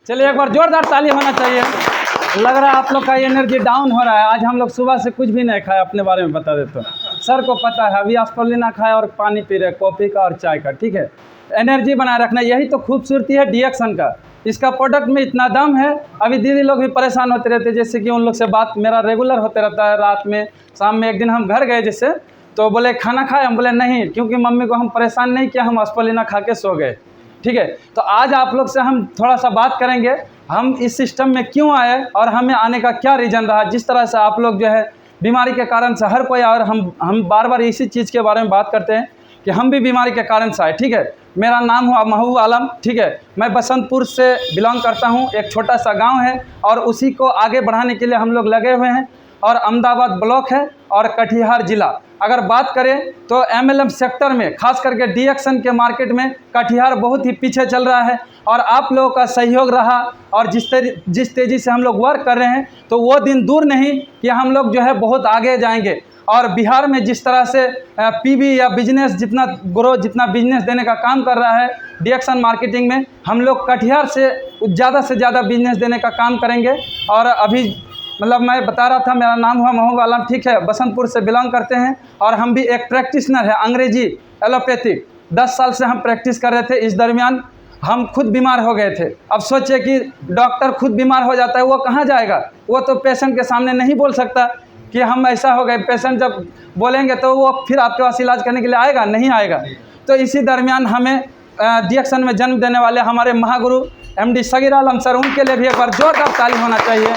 चलिए एक बार जोरदार ताली होना चाहिए। लग रहा है आप लोग का एनर्जी डाउन हो रहा है। आज हम लोग सुबह से कुछ भी नहीं खाए, अपने बारे में बता देते हो। सर को पता है, अभी आस्पिरिन खाया और पानी पी रहे, कॉफ़ी का और चाय का। ठीक है, एनर्जी बनाए रखना, यही तो खूबसूरती है डीएक्सन का। इसका प्रोडक्ट में इतना दम है। अभी दीदी लोग भी परेशान होते रहते, जैसे कि उन लोग से बात मेरा रेगुलर होते रहता है। रात में, शाम में, एक दिन हम घर गए जैसे, तो बोले खाना खाए, हम बोले नहीं, क्योंकि मम्मी को हम परेशान नहीं किया, हम आस्पिरिन खा के सो गए। ठीक है, तो आज आप लोग से हम थोड़ा सा बात करेंगे, हम इस सिस्टम में क्यों आए और हमें आने का क्या रीज़न रहा। जिस तरह से आप लोग जो है बीमारी के कारण से हर कोई, और हम बार बार इसी चीज़ के बारे में बात करते हैं कि हम भी बीमारी के कारण से आए। ठीक है, मेरा नाम हुआ महबूब आलम। ठीक है, मैं बसंतपुर से बिलोंग करता हूं। एक छोटा सा गांव है और उसी को आगे बढ़ाने के लिए हम लोग लगे हुए हैं। और अहमदाबाद ब्लॉक है और कटिहार ज़िला। अगर बात करें तो एमएलएम सेक्टर में, खास करके डीएक्सन के मार्केट में कटिहार बहुत ही पीछे चल रहा है। और आप लोगों का सहयोग रहा और जिस तेज़ी से हम लोग वर्क कर रहे हैं, तो वो दिन दूर नहीं कि हम लोग जो है बहुत आगे जाएंगे। और बिहार में जिस तरह से पीवी या बिजनेस जितना ग्रोथ, जितना बिजनेस देने का काम कर रहा है डीएक्सन मार्केटिंग में, हम लोग कटिहार से ज़्यादा बिजनेस देने का काम करेंगे। और अभी मतलब मैं बता रहा था, मेरा नाम हुआ महबूब आलम। ठीक है, बसंतपुर से बिलोंग करते हैं और हम भी एक प्रैक्टिशनर है अंग्रेजी एलोपैथिक। 10 साल से हम प्रैक्टिस कर रहे थे। इस दरमियान हम खुद बीमार हो गए थे। अब सोचिए कि डॉक्टर खुद बीमार हो जाता है, वो कहाँ जाएगा? वो तो पेशेंट के सामने नहीं बोल सकता कि हम ऐसा हो गए। पेशेंट जब बोलेंगे तो वो फिर आपके पास इलाज करने के लिए आएगा? नहीं आएगा। तो इसी दरमियान हमें डीएक्सन में जन्म देने वाले हमारे महागुरु एमडी सगीर आलम सर, उनके लिए भी एक बार जोरदार ताली होना चाहिए,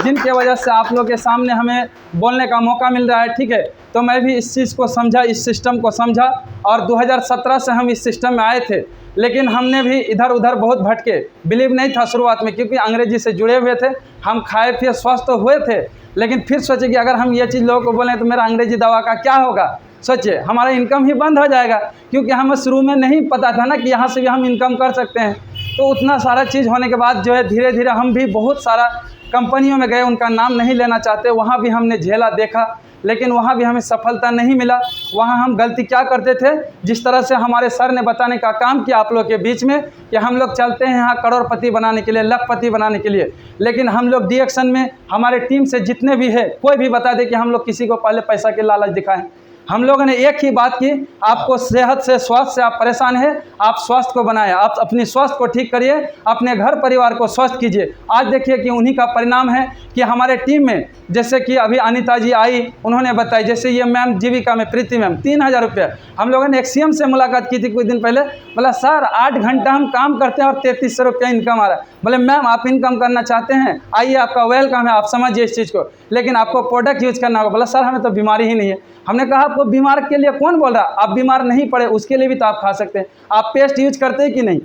जिनके वजह से आप लोग के सामने हमें बोलने का मौका मिल रहा है। ठीक है, तो मैं भी इस चीज़ को समझा, इस सिस्टम को समझा। और 2017 से हम इस सिस्टम में आए थे, लेकिन हमने भी इधर उधर बहुत भटके। बिलीव नहीं था शुरुआत में, क्योंकि अंग्रेजी से जुड़े हुए थे। हम खाए पिए स्वस्थ तो हुए थे, लेकिन फिर सोचे कि अगर हम ये चीज़ लोगों को बोलें तो मेरा अंग्रेजी दवा का क्या होगा। सोचिए, हमारा इनकम ही बंद हो जाएगा, क्योंकि हमें शुरू में नहीं पता था ना कि यहाँ से भी हम इनकम कर सकते हैं। तो उतना सारा चीज़ होने के बाद जो है धीरे धीरे हम भी बहुत सारा कंपनियों में गए, उनका नाम नहीं लेना चाहते, वहाँ भी हमने झेला देखा, लेकिन वहाँ भी हमें सफलता नहीं मिला। वहाँ हम गलती क्या करते थे, जिस तरह से हमारे सर ने बताने का काम किया आप लोग के बीच में कि हम लोग चलते हैं यहाँ करोड़पति बनाने के लिए, लखपति बनाने के लिए। लेकिन हम लोग डीएक्सन में हमारे टीम से जितने भी है, कोई भी बता दे कि हम लोग किसी को पहले पैसा के लालच दिखाएं। हम लोगों ने एक ही बात की, आपको सेहत से, स्वास्थ्य से आप परेशान हैं, आप स्वास्थ्य को बनाएं, आप अपनी स्वास्थ्य को ठीक करिए, अपने घर परिवार को स्वस्थ कीजिए। आज देखिए कि उन्हीं का परिणाम है कि हमारे टीम में, जैसे कि अभी अनीता जी आई, उन्होंने बताई, जैसे ये मैम जीविका में प्रीति मैम, 3000 रुपये। हम लोगों ने एक सीएम से मुलाकात की थी कुछ दिन पहले, बोला सर 8 घंटा हम काम करते हैं और 3300 रुपये इनकम आ रहा है। बोले मैम आप इनकम करना चाहते हैं, आइए आपका वेलकम है, आप समझिए इस चीज़ को, लेकिन आपको प्रोडक्ट यूज़ करना होगा। बोला सर हमें तो बीमारी ही नहीं है। हमने कहा आपको बीमार के लिए कौन बोल रहा, आप बीमार नहीं पड़े उसके लिए भी तो आप खा सकते हैं। आप पेस्ट यूज करते हैं कि नहीं?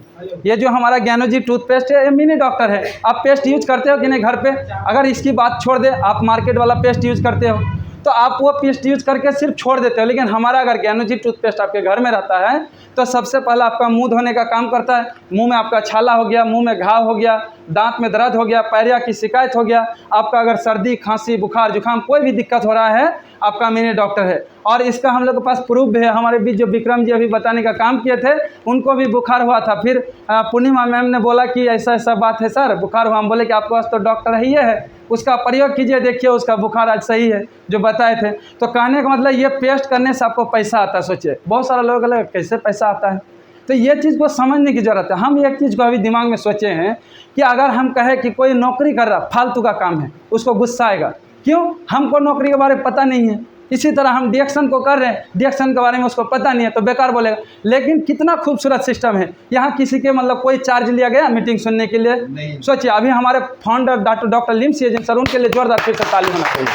ये जो हमारा ज्ञानोजी टूथपेस्ट है, ये मिनी डॉक्टर है। आप पेस्ट यूज करते हो कि नहीं घर पे? अगर इसकी बात छोड़ दे, आप मार्केट वाला पेस्ट यूज करते हो तो आप वो पेस्ट यूज करके सिर्फ छोड़ देते हो। लेकिन हमारा अगर ज्ञानोजी टूथपेस्ट आपके घर में रहता है तो सबसे पहले आपका मुंह धोने का काम करता है। मुंह में आपका छाला हो गया, मुंह में घाव हो गया, दांत में दर्द हो गया, पैरिया की शिकायत हो गया, आपका अगर सर्दी खांसी बुखार जुकाम कोई भी दिक्कत हो रहा है, आपका मिनी डॉक्टर है। और इसका हम लोग के पास प्रूफ भी है। हमारे बीच जो विक्रम जी अभी बताने का काम किए थे, उनको भी बुखार हुआ था। फिर पूर्णिमा मैम ने बोला कि ऐसा ऐसा बात है सर, बुखार हुआ। हम बोले कि आपके पास तो डॉक्टर ही है, उसका प्रयोग कीजिए, देखिए उसका बुखार आज सही है जो बताए थे। तो कहने का मतलब ये पेस्ट करने से आपको पैसा आता है। सोचिए, बहुत सारा लोग लगे कैसे पैसा आता है, तो ये चीज़ को समझने की ज़रूरत है। हम एक चीज़ को अभी दिमाग में सोचे हैं कि अगर हम कहें कि कोई नौकरी कर रहा, फालतू का काम है, उसको गुस्सा आएगा। क्यों? हमको नौकरी के बारे में पता नहीं है। इसी तरह हम डीएक्सन को कर रहे हैं, डीएक्सन के बारे में उसको पता नहीं है तो बेकार बोलेगा। लेकिन कितना खूबसूरत सिस्टम है, यहाँ किसी के मतलब कोई चार्ज लिया गया मीटिंग सुनने के लिए? सोचिए, अभी हमारे founder doctor limbs agent sir, उनके लिए जोरदार फिर से ताली होना चाहिए,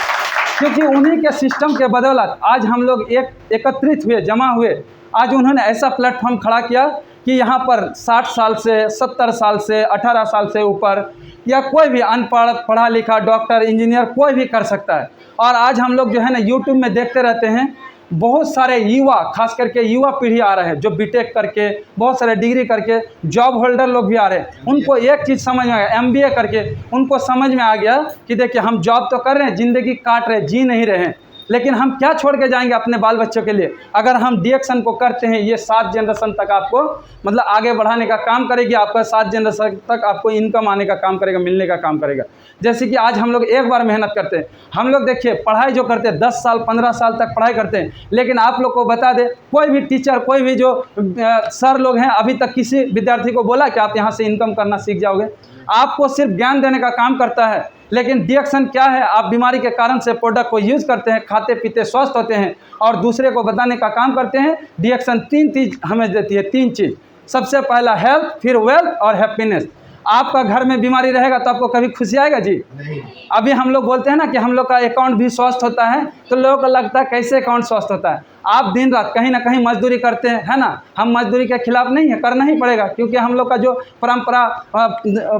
क्योंकि उन्हीं के सिस्टम के बदौलत आज हम लोग एकत्रित हुए, जमा हुए। आज उन्होंने ऐसा प्लेटफॉर्म खड़ा किया कि यहाँ पर 60 साल से, 70 साल से, 18 साल से ऊपर या कोई भी अनपढ़, पढ़ा लिखा, डॉक्टर, इंजीनियर कोई भी कर सकता है। और आज हम लोग जो है ना यूट्यूब में देखते रहते हैं, बहुत सारे युवा, खास करके युवा पीढ़ी आ रहे हैं जो बीटेक करके, बहुत सारे डिग्री करके जॉब होल्डर लोग भी आ रहे हैं। उनको एक चीज़ समझ में आ गया, MBA करके उनको समझ में आ गया कि देखिए हम जॉब तो कर रहे हैं, ज़िंदगी काट रहे, जी नहीं रहे हैं। लेकिन हम क्या छोड़ के जाएंगे अपने बाल बच्चों के लिए? अगर हम डिएक्शन को करते हैं, ये 7 जनरेशन तक आपको मतलब आगे बढ़ाने का काम करेगी, आपका 7 जनरेशन तक आपको इनकम आने का काम करेगा, मिलने का काम करेगा। जैसे कि आज हम लोग एक बार मेहनत करते हैं, हम लोग देखिए पढ़ाई जो करते हैं 10 साल 15 साल तक पढ़ाई करते हैं, लेकिन आप लोग को बता दें, कोई भी टीचर, कोई भी जो सर लोग हैं, अभी तक किसी विद्यार्थी को बोला कि आप यहाँ से इनकम करना सीख जाओगे? आपको सिर्फ ज्ञान देने का काम करता है। लेकिन डिएक्शन क्या है? आप बीमारी के कारण से प्रोडक्ट को यूज़ करते हैं, खाते पीते स्वस्थ होते हैं और दूसरे को बताने का काम करते हैं। डिएक्शन 3 चीज़ हमें देती है, 3 चीज़। सबसे पहला हेल्थ, फिर वेल्थ और हैप्पीनेस। आपका घर में बीमारी रहेगा तो आपको कभी खुशी आएगा जी? नहीं। अभी हम लोग बोलते हैं ना कि हम लोग का अकाउंट भी स्वस्थ होता है, तो लोगों को लगता है कैसे अकाउंट स्वस्थ होता है? आप दिन रात कहीं ना कहीं मजदूरी करते हैं, है ना? हम मजदूरी के खिलाफ नहीं है, करना ही पड़ेगा, क्योंकि हम लोग का जो परंपरा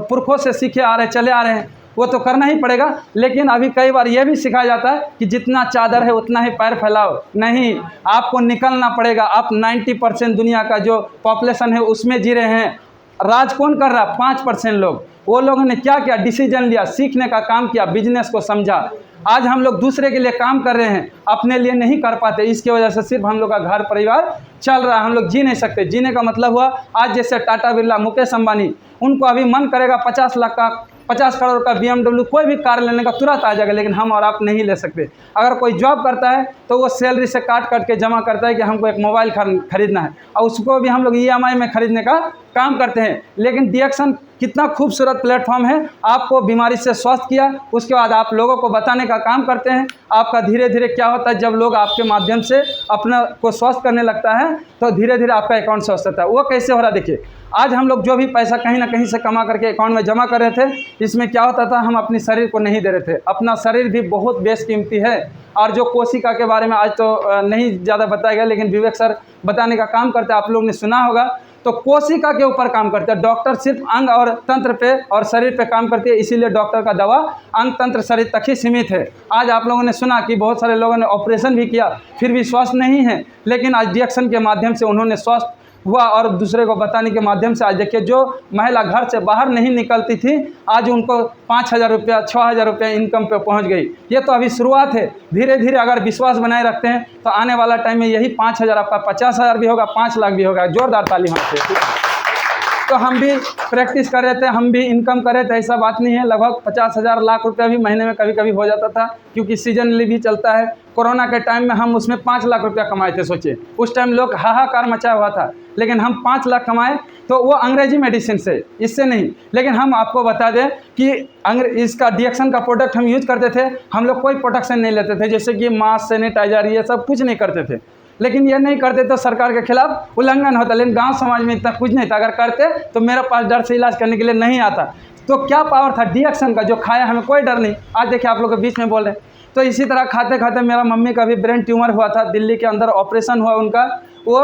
पुरखों से सीखे आ रहे, चले आ रहे हैं, वो तो करना ही पड़ेगा। लेकिन अभी कई बार ये भी सिखाया जाता है कि जितना चादर है उतना ही पैर फैलाओ। नहीं, आपको निकलना पड़ेगा। आप 90% दुनिया का जो पॉपुलेशन है उसमें जी रहे हैं। राज कौन कर रहा है? 5% लोग। वो लोगों ने क्या किया? डिसीजन लिया, सीखने का काम किया, बिजनेस को समझा। आज हम लोग दूसरे के लिए काम कर रहे हैं, अपने लिए नहीं कर पाते। इसकी वजह से सिर्फ हम लोग का घर परिवार चल रहा है, हम लोग जी नहीं सकते। जीने का मतलब हुआ, आज जैसे टाटा बिरला, मुकेश अंबानी, उनको अभी मन करेगा 50 करोड़ का BMW कोई भी कार लेने का, तुरंत आ जाएगा, लेकिन हम और आप नहीं ले सकते। अगर कोई जॉब करता है तो वो सैलरी से काट के जमा करता है कि हमको एक मोबाइल खरीदना है, और उसको भी हम लोग EMI में खरीदने का काम करते हैं। लेकिन डिएक्शन कितना खूबसूरत प्लेटफॉर्म है, आपको बीमारी से स्वस्थ किया, उसके बाद आप लोगों को बताने का काम करते हैं। आपका धीरे धीरे क्या होता है, जब लोग आपके माध्यम से अपना को स्वस्थ करने लगता है तो धीरे धीरे आपका अकाउंट स्वस्थ होता है। वो कैसे हो रहा है देखिए, आज हम लोग जो भी पैसा कहीं ना कहीं से कमा करके अकाउंट में जमा कर रहे थे, इसमें क्या होता था, हम अपने शरीर को नहीं दे रहे थे। अपना शरीर भी बहुत बेशकीमती है। और जो कोशिका के बारे में आज तो नहीं ज़्यादा बताया गया, लेकिन विवेक सर बताने का काम करते हैं, आप लोग ने सुना होगा। तो कोशिका के ऊपर काम करते हैं। डॉक्टर सिर्फ अंग और तंत्र पे और शरीर पे काम करती है, इसीलिए डॉक्टर का दवा अंग तंत्र शरीर तक ही सीमित है। आज आप लोगों ने सुना कि बहुत सारे लोगों ने ऑपरेशन भी किया, फिर भी स्वस्थ नहीं है, लेकिन आज डिएक्शन के माध्यम से उन्होंने स्वस्थ हुआ और दूसरे को बताने के माध्यम से आज देखिए, जो महिला घर से बाहर नहीं निकलती थी, आज उनको 5,000 रुपया 6,000 रुपया इनकम पे पहुंच गई। ये तो अभी शुरुआत है। धीरे धीरे अगर विश्वास बनाए रखते हैं तो आने वाला टाइम में यही 5,000 आपका 50,000 भी होगा, 5 लाख भी होगा। जोरदार ताली वहाँ से। तो हम भी प्रैक्टिस कर रहे थे, हम भी इनकम कर रहे थे, ऐसा बात नहीं है। लगभग 50,000 लाख रुपया भी महीने में कभी कभी हो जाता था, क्योंकि सीजनली भी चलता है। कोरोना के टाइम में हम उसमें 5 लाख रुपया कमाए थे। सोचिए, उस टाइम लोग हाहाकार मचा हुआ था, लेकिन हम 5 लाख कमाए। तो वो अंग्रेजी मेडिसिन से, इससे नहीं। लेकिन हम आपको बता दें कि इसका डिएक्शन का प्रोडक्ट हम यूज करते थे। हम लोग कोई प्रोटेक्शन नहीं लेते थे, जैसे कि मास्क, सैनिटाइजर, ये सब कुछ नहीं करते थे। लेकिन ये नहीं करते तो सरकार के खिलाफ उल्लंघन होता। लेकिन गांव समाज में इतना कुछ नहीं था। अगर करते तो मेरे पास डर से इलाज करने के लिए नहीं आता। तो क्या पावर था डिएक्शन का, जो खाया हमें कोई डर नहीं। आज देखिए आप लोग के बीच में बोल रहे हैं। तो इसी तरह खाते खाते मेरा मम्मी का भी ब्रेन ट्यूमर हुआ था, दिल्ली के अंदर ऑपरेशन हुआ उनका। वो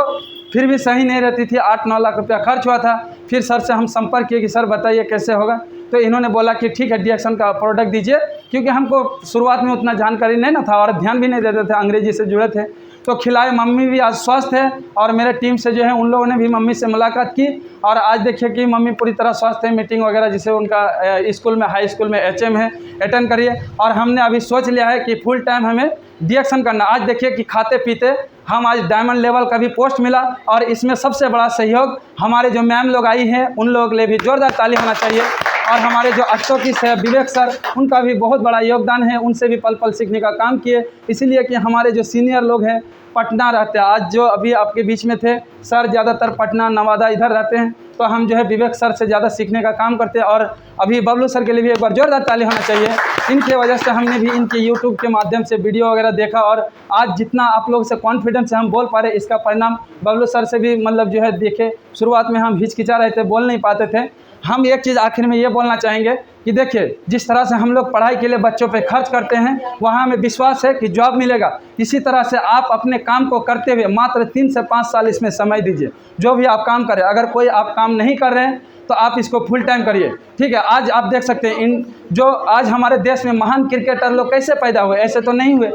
फिर भी सही नहीं रहती थी, 8-9 लाख रुपया खर्च हुआ था। फिर सर से हम संपर्क किए कि सर बताइए कैसे होगा। तो इन्होंने बोला कि ठीक है, डिएक्शन का प्रोडक्ट दीजिए, क्योंकि हमको शुरुआत में उतना जानकारी नहीं ना था और ध्यान भी नहीं देते थे, अंग्रेजी से जुड़े थे। तो खिलाए, मम्मी भी आज स्वस्थ है और मेरे टीम से जो है उन लोगों ने भी मम्मी से मुलाकात की और आज देखिए कि मम्मी पूरी तरह स्वस्थ है। मीटिंग वगैरह जिसे उनका स्कूल में, हाई स्कूल में HM है, अटेंड करिए। और हमने अभी सोच लिया है कि फुल टाइम हमें डिएक्शन करना। आज देखिए कि खाते पीते हम आज डायमंड लेवल का भी पोस्ट मिला, और इसमें सबसे बड़ा सहयोग हमारे जो मैम लोग आई हैं उन लोगों के लिए भी जोरदार ताली होना चाहिए। और हमारे जो अष्टोकी से विवेक सर, उनका भी बहुत बड़ा योगदान है। उनसे भी पल पल सीखने का काम किए, इसलिए कि हमारे जो सीनियर लोग हैं पटना रहते हैं। आज जो अभी आपके बीच में थे सर, ज़्यादातर पटना, नवादा इधर रहते हैं। तो हम जो है विवेक सर से ज़्यादा सीखने का काम करते हैं। और अभी बबलू सर के लिए भी एक बार जोरदार ताली होना चाहिए। इनके वजह से हमने भी इनके यूट्यूब के माध्यम से वीडियो वगैरह देखा, और आज जितना आप लोग से कॉन्फिडेंस से हम बोल पा रहे, इसका परिणाम बबलू सर से भी मतलब जो है देखे। शुरुआत में हम हिचकिचा रहे थे, बोल नहीं पाते थे। हम एक चीज़ आखिर में ये बोलना चाहेंगे कि देखिए, जिस तरह से हम लोग पढ़ाई के लिए बच्चों पे खर्च करते हैं, वहाँ हमें विश्वास है कि जॉब मिलेगा। इसी तरह से आप अपने काम को करते हुए मात्र 3 से 5 साल इसमें समय दीजिए। जो भी आप काम करें, अगर कोई आप काम नहीं कर रहे हैं तो आप इसको फुल टाइम करिए, ठीक है। आज आप देख सकते हैं इन जो आज हमारे देश में महान क्रिकेटर लोग कैसे पैदा हुए, ऐसे तो नहीं हुए।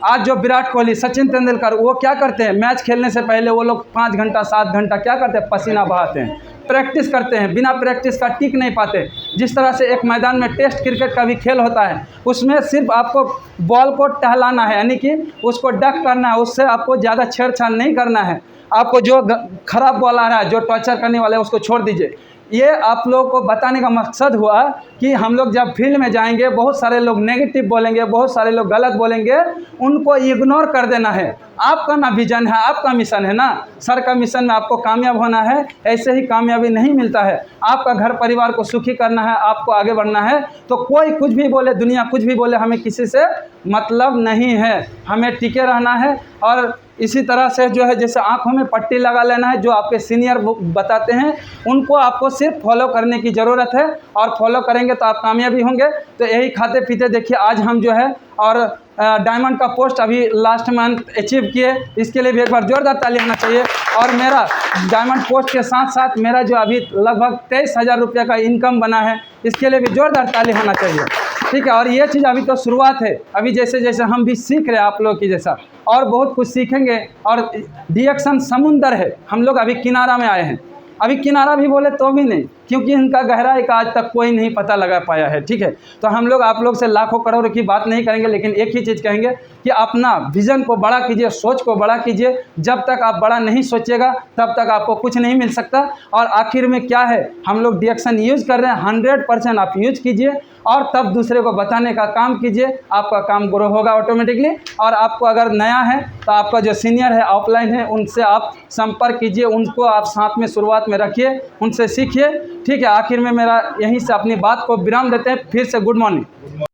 आज जो विराट कोहली, सचिन तेंदुलकर, वो क्या करते हैं, मैच खेलने से पहले वो लोग 5 घंटा 7 घंटा क्या करते हैं, पसीना बहाते हैं। प्रैक्टिस करते हैं, बिना प्रैक्टिस का टिक नहीं पाते। जिस तरह से एक मैदान में टेस्ट क्रिकेट का भी खेल होता है, उसमें सिर्फ आपको बॉल को टहलाना है, यानी कि उसको डक करना है, उससे आपको ज़्यादा छेड़छाड़ नहीं करना है। आपको जो खराब बॉल आ रहा है, जो टॉर्चर करने वाले हैं, उसको छोड़ दीजिए। ये आप लोगों को बताने का मकसद हुआ कि हम लोग जब फील्ड में जाएंगे, बहुत सारे लोग नेगेटिव बोलेंगे, बहुत सारे लोग गलत बोलेंगे, उनको इग्नोर कर देना है। आपका ना विजन है, आपका मिशन है ना, सर का मिशन में आपको कामयाब होना है। ऐसे ही कामयाबी नहीं मिलता है। आपका घर परिवार को सुखी करना है, आपको आगे बढ़ना है। तो कोई कुछ भी बोले, दुनिया कुछ भी बोले, हमें किसी से मतलब नहीं है। हमें टिके रहना है और इसी तरह से जो है, जैसे आँखों में पट्टी लगा लेना है, जो आपके सीनियर बताते हैं उनको आपको सिर्फ फॉलो करने की ज़रूरत है, और फॉलो करेंगे तो आप कामयाबी होंगे। तो यही खाते पीते देखिए आज हम जो है और डायमंड का पोस्ट अभी लास्ट मंथ अचीव किए, इसके लिए भी एक बार जोरदार ताली होना चाहिए। और मेरा डायमंड पोस्ट के साथ साथ मेरा जो अभी लगभग 23,000 रुपये का इनकम बना है, इसके लिए भी जोरदार ताली होना चाहिए। ठीक है, और ये चीज़ अभी तो शुरुआत है। अभी जैसे जैसे हम भी सीख रहे हैं आप लोग की जैसा, और बहुत कुछ सीखेंगे। और डिएक्शन समुंदर है, हम लोग अभी किनारा में आए हैं। अभी किनारा भी बोले तो भी नहीं, क्योंकि इनका गहराई का आज तक कोई नहीं पता लगा पाया है। ठीक है, तो हम लोग आप लोग से लाखों करोड़ों की बात नहीं करेंगे, लेकिन एक ही चीज़ कहेंगे कि अपना विज़न को बड़ा कीजिए, सोच को बड़ा कीजिए। जब तक आप बड़ा नहीं सोचिएगा तब तक आपको कुछ नहीं मिल सकता। और आखिर में क्या है, हम लोग डिएक्शन यूज़ कर रहे हैं, 100% आप यूज कीजिए और तब दूसरे को बताने का काम कीजिए। आपका काम ग्रो होगा ऑटोमेटिकली। और आपको अगर नया है तो आपका जो सीनियर है, ऑफलाइन है, उनसे आप संपर्क कीजिए, उनको आप साथ में शुरुआत में रखिए, उनसे सीखिए। ठीक है, आखिर में मेरा यहीं से अपनी बात को विराम देते हैं। फिर से गुड मॉर्निंग।